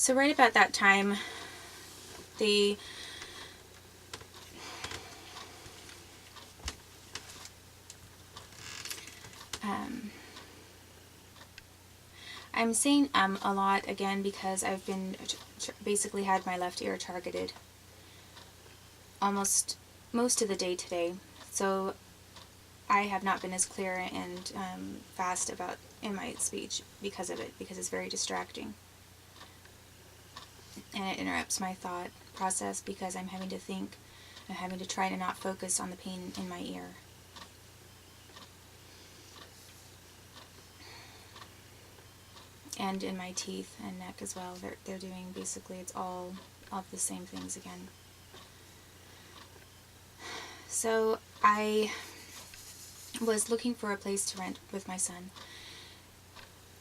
So right about that time, the I'm saying a lot again because I've been basically had my left ear targeted almost most of the day today. So I have not been as clear and fast about in my speech because of it, because it's very distracting. And it interrupts my thought process because I'm having to think, I'm having to try to not focus on the pain in my ear. And in my teeth and neck as well. They're doing basically, it's all of the same things again. So I was looking for a place to rent with my son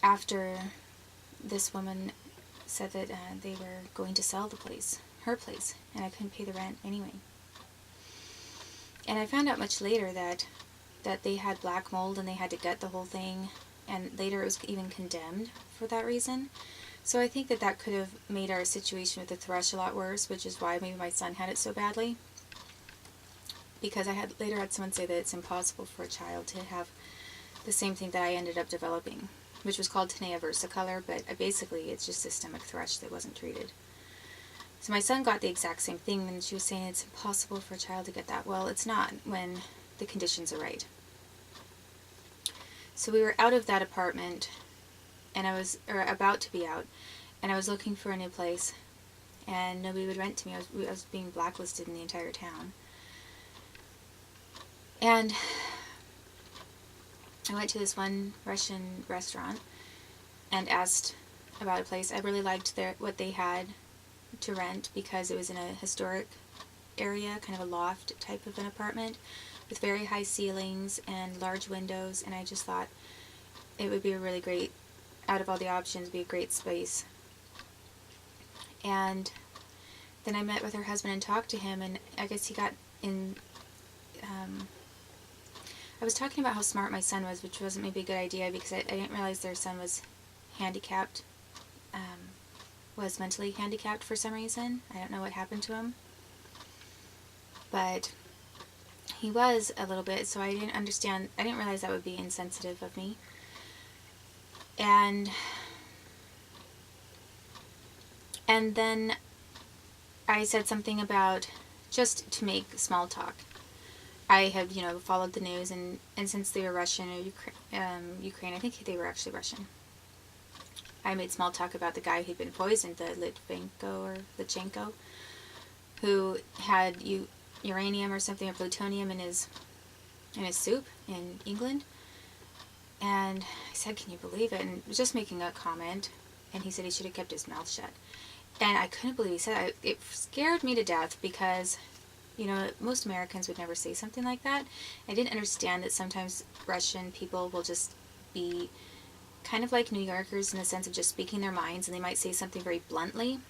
after this woman said that they were going to sell the place, her place, and I couldn't pay the rent anyway. And I found out much later that they had black mold and they had to gut the whole thing, and later it was even condemned for that reason. So I think that that could have made our situation with the thrush a lot worse, which is why maybe my son had it so badly. Because I had later had someone say that it's impossible for a child to have the same thing that I ended up developing, which was called Tinea versicolor, but basically it's just systemic thrush that wasn't treated. So my son got the exact same thing, and she was saying it's impossible for a child to get that. Well, it's not when the conditions are right. So we were out of that apartment, and I was about to be out, and I was looking for a new place, and nobody would rent to me. I was being blacklisted in the entire town. And I went to this one Russian restaurant and asked about a place. I really liked what they had to rent because it was in a historic area, kind of a loft type of an apartment with very high ceilings and large windows, and I just thought it would be a really great, out of all the options, be a great space. And then I met with her husband and talked to him, and I guess he got in... I was talking about how smart my son was, which wasn't maybe a good idea because I didn't realize their son was handicapped, was mentally handicapped for some reason. I don't know what happened to him. But he was a little bit, so I didn't realize that would be insensitive of me. And then I said something about just to make small talk. I had, followed the news, and since they were Russian or Ukraine, I think they were actually Russian, I made small talk about the guy who'd been poisoned, the Litvenko, who had uranium or something, or plutonium in his soup in England. And I said, "Can you believe it?" And was just making a comment, and he said he should have kept his mouth shut. And I couldn't believe he said that. It scared me to death because most Americans would never say something like that. I didn't understand that sometimes Russian people will just be kind of like New Yorkers in the sense of just speaking their minds, and they might say something very bluntly.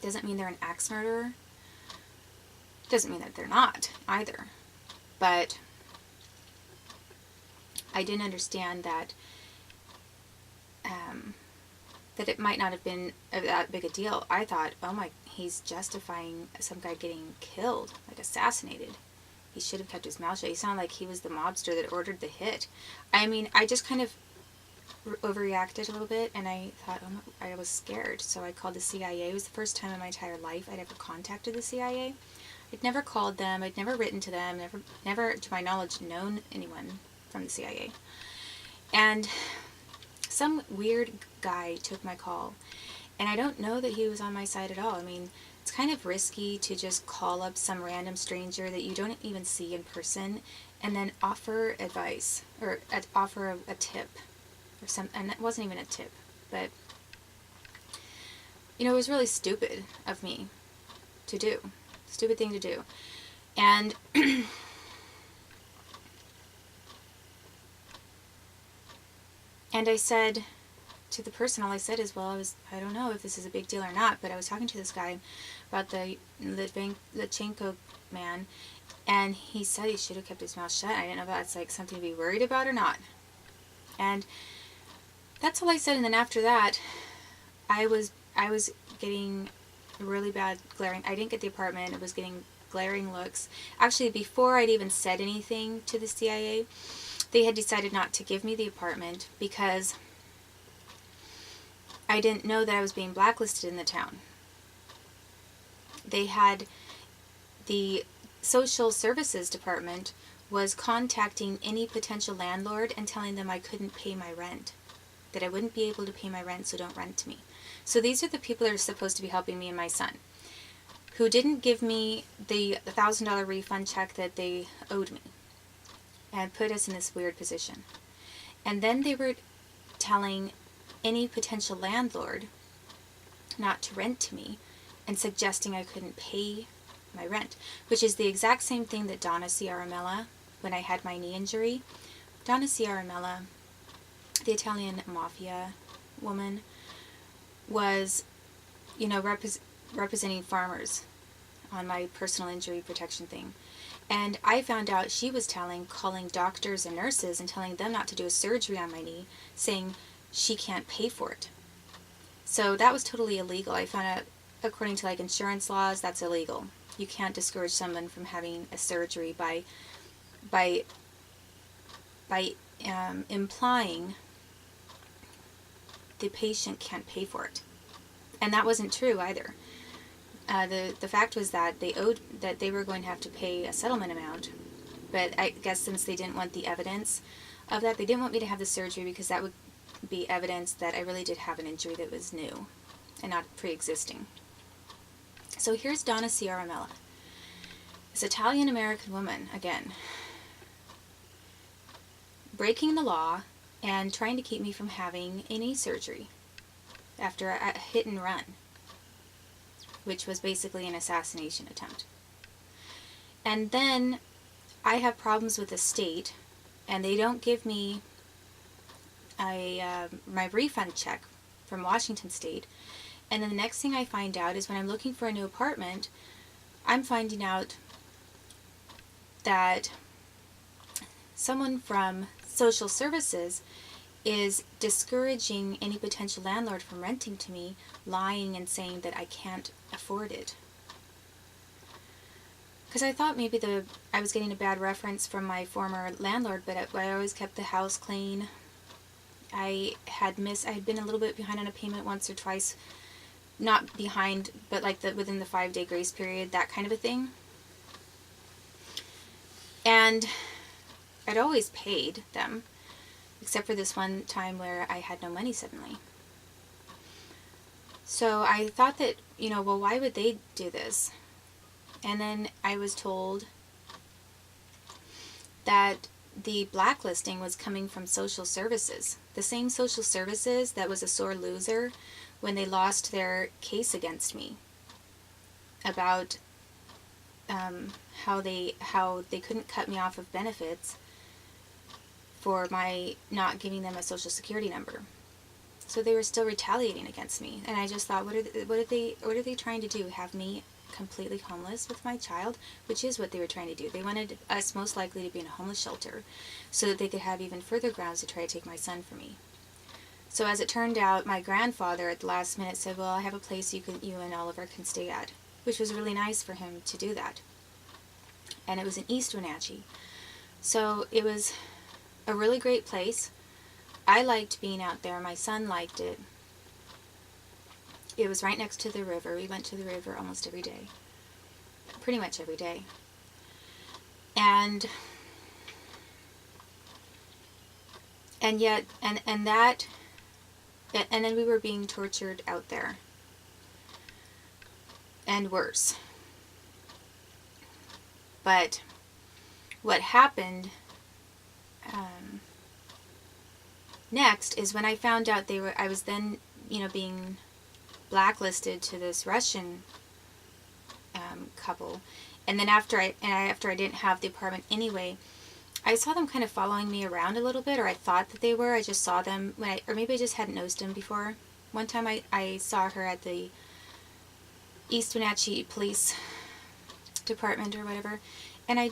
Doesn't mean they're an axe murderer. Doesn't mean that they're not either. But I didn't understand that that it might not have been that big a deal. I thought, oh my, he's justifying some guy getting killed, like assassinated. He should have kept his mouth shut. He sounded like he was the mobster that ordered the hit. I mean, I just kind of overreacted a little bit, and I thought, I was scared. So I called the CIA. It was the first time in my entire life I'd ever contacted the CIA. I'd never called them. I'd never written to them. Never, to my knowledge, known anyone from the CIA. And some weird guy took my call, and I don't know that he was on my side at all. I mean, it's kind of risky to just call up some random stranger that you don't even see in person and then offer advice or offer a tip or some, and it wasn't even a tip, but it was really stupid of me to do. Stupid thing to do. And and I said to the person, all I said is, well, I don't know if this is a big deal or not, but I was talking to this guy about the Litvenko man, and he said he should have kept his mouth shut. I didn't know if that's like something to be worried about or not. And that's all I said, and then after that, I was I was getting really bad glaring. I didn't get the apartment. I was getting glaring looks. Actually, before I'd even said anything to the CIA, they had decided not to give me the apartment because I didn't know that I was being blacklisted in the town. They had, the social services department was contacting any potential landlord and telling them I couldn't pay my rent, that I wouldn't be able to pay my rent, so don't rent to me. So these are the people that are supposed to be helping me and my son, who didn't give me the $1,000 refund check that they owed me, and put us in this weird position. And then they were telling any potential landlord not to rent to me and suggesting I couldn't pay my rent, which is the exact same thing that Donna Ciaramella, when I had my knee injury, Donna Ciaramella, the Italian mafia woman, was, representing farmers on my personal injury protection thing. And I found out she was calling doctors and nurses and telling them not to do a surgery on my knee, saying she can't pay for it. So that was totally illegal. I found out, according to insurance laws, that's illegal. You can't discourage someone from having a surgery by implying the patient can't pay for it. And that wasn't true either. The fact was that they were going to have to pay a settlement amount, but I guess since they didn't want the evidence of that, they didn't want me to have the surgery because that would be evidence that I really did have an injury that was new and not pre-existing. So here's Donna Ciaramella, this Italian-American woman, again, breaking the law and trying to keep me from having a knee surgery after a hit and run, which was basically an assassination attempt. And then I have problems with the state, and they don't give me my refund check from Washington State. And then the next thing I find out is when I'm looking for a new apartment, I'm finding out that someone from social services is discouraging any potential landlord from renting to me, lying and saying that I can't afford it. Because I thought maybe I was getting a bad reference from my former landlord, but I always kept the house clean. I had been a little bit behind on a payment once or twice. Not behind, but within the 5-day grace period, that kind of a thing. And I'd always paid them, except for this one time where I had no money suddenly. So I thought that, well, why would they do this? And then I was told that the blacklisting was coming from social services. The same social services that was a sore loser when they lost their case against me about how they couldn't cut me off of benefits for my not giving them a social security number. So they were still retaliating against me, and I just thought, what are they trying to do? Have me completely homeless with my child? Which is what they were trying to do. They wanted us most likely to be in a homeless shelter so that they could have even further grounds to try to take my son from me. So as it turned out, my grandfather at the last minute said, well, I have a place you and Oliver can stay at, which was really nice for him to do that. And it was in East Wenatchee. So it was a really great place. I liked being out there. My son liked it. It was right next to the river. We went to the river almost every day. Pretty much every day. And yet, and that, and then we were being tortured out there. And worse. But what happened next is when I found out I was then, being blacklisted to this Russian couple, and then after I didn't have the apartment anyway, I saw them kind of following me around a little bit, or I thought that they were. I just saw them or maybe I just hadn't noticed them before. One time I saw her at the East Wenatchee Police Department or whatever, and I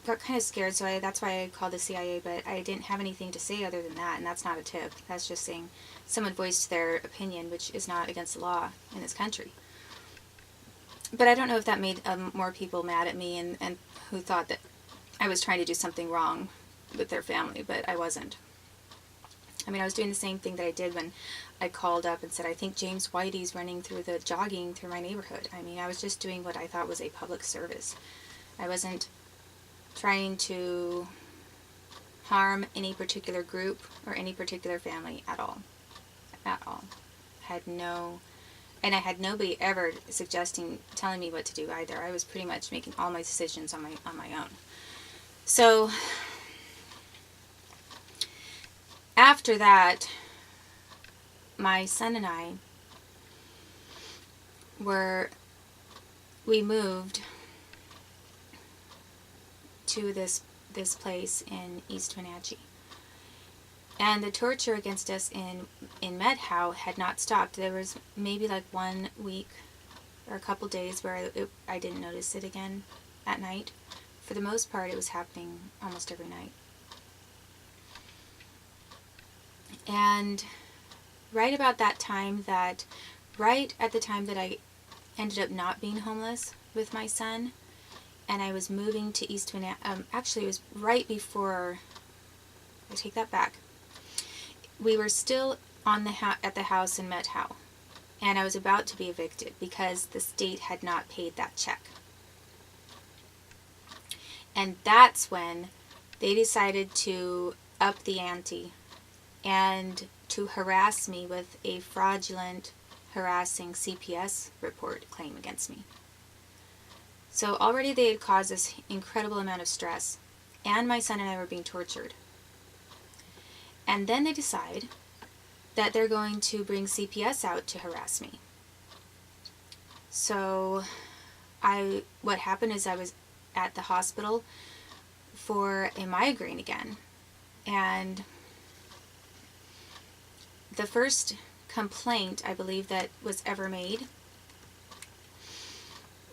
got kind of scared, so that's why I called the CIA, but I didn't have anything to say other than that, and that's not a tip. That's just saying someone voiced their opinion, which is not against the law in this country. But I don't know if that made more people mad at me and who thought that I was trying to do something wrong with their family, but I wasn't. I mean, I was doing the same thing that I did when I called up and said, I think James Whitey's running jogging through my neighborhood. I mean, I was just doing what I thought was a public service. I wasn't trying to harm any particular group or any particular family at all. At all. And I had nobody ever telling me what to do either. I was pretty much making all my decisions on my own. So after that, my son and I we moved to this place in East Wenatchee. And the torture against us in Medhow had not stopped. There was maybe like 1 week or a couple days where I didn't notice it again at night. For the most part, it was happening almost every night. And right at the time that I ended up not being homeless with my son, and I was moving to East Wenatchee, actually it was right before, I take that back. We were still at the house in Medhow, and I was about to be evicted because the state had not paid that check. And that's when they decided to up the ante and to harass me with a fraudulent, harassing CPS report claim against me. So already they had caused this incredible amount of stress, and my son and I were being tortured. And then they decide that they're going to bring CPS out to harass me. So what happened is I was at the hospital for a migraine again. And the first complaint, I believe, that was ever made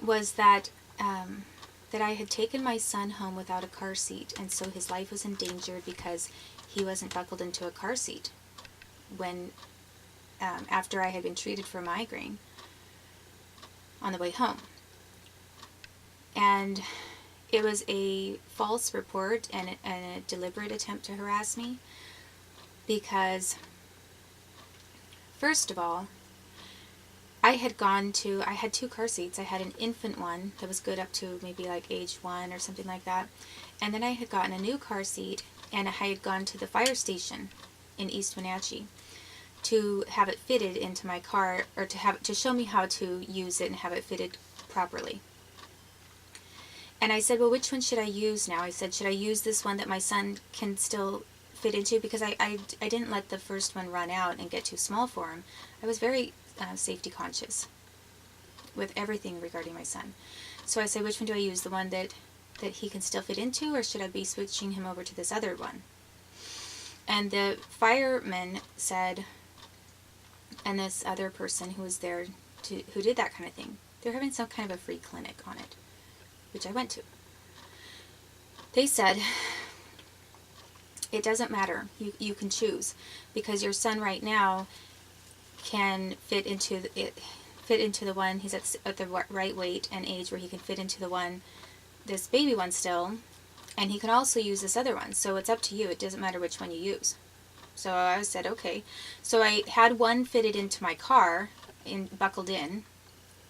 was that I had taken my son home without a car seat, and so his life was endangered because he wasn't buckled into a car seat when after I had been treated for migraine on the way home. And it was a false report and a deliberate attempt to harass me because, first of all, I had 2 car seats. I had an infant one that was good up to maybe like age 1 or something like that. And then I had gotten a new car seat, and I had gone to the fire station in East Wenatchee to have it fitted into my car, or to show me how to use it and have it fitted properly. And I said, well, which one should I use now? I said, should I use this one that my son can still fit into? Because I didn't let the first one run out and get too small for him. I was very safety conscious with everything regarding my son. So I said, which one do I use? The one that he can still fit into, or should I be switching him over to this other one? And the fireman said, and this other person who was there who did that kind of thing, they're having some kind of a free clinic on it, which I went to. They said, it doesn't matter. You can choose, because your son right now can fit into the one. He's at the right weight and age where he can fit into this baby one still, and he can also use this other one. So it's up to you. It doesn't matter which one you use. So I said, okay. So I had one fitted into my car, buckled in,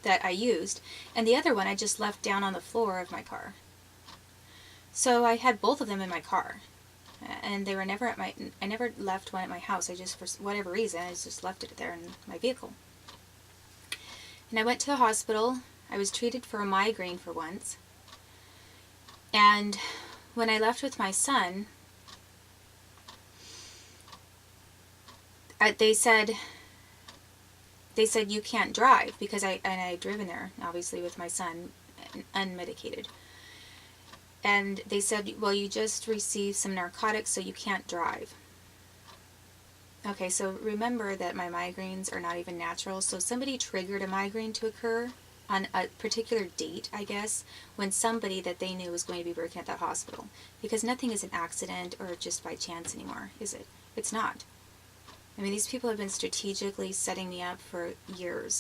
that I used, and the other one I just left down on the floor of my car. So I had both of them in my car, and they were never I never left one at my house. I just, for whatever reason, I just left it there in my vehicle. And I went to the hospital. I was treated for a migraine for once. And when I left with my son, they said you can't drive, because I had driven there, obviously, with my son, unmedicated. And they said, well, you just received some narcotics, so you can't drive. Okay, so remember that my migraines are not even natural, so somebody triggered a migraine to occur on a particular date, I guess, when somebody that they knew was going to be working at that hospital. Because nothing is an accident or just by chance anymore, is it? It's not. I mean, these people have been strategically setting me up for years.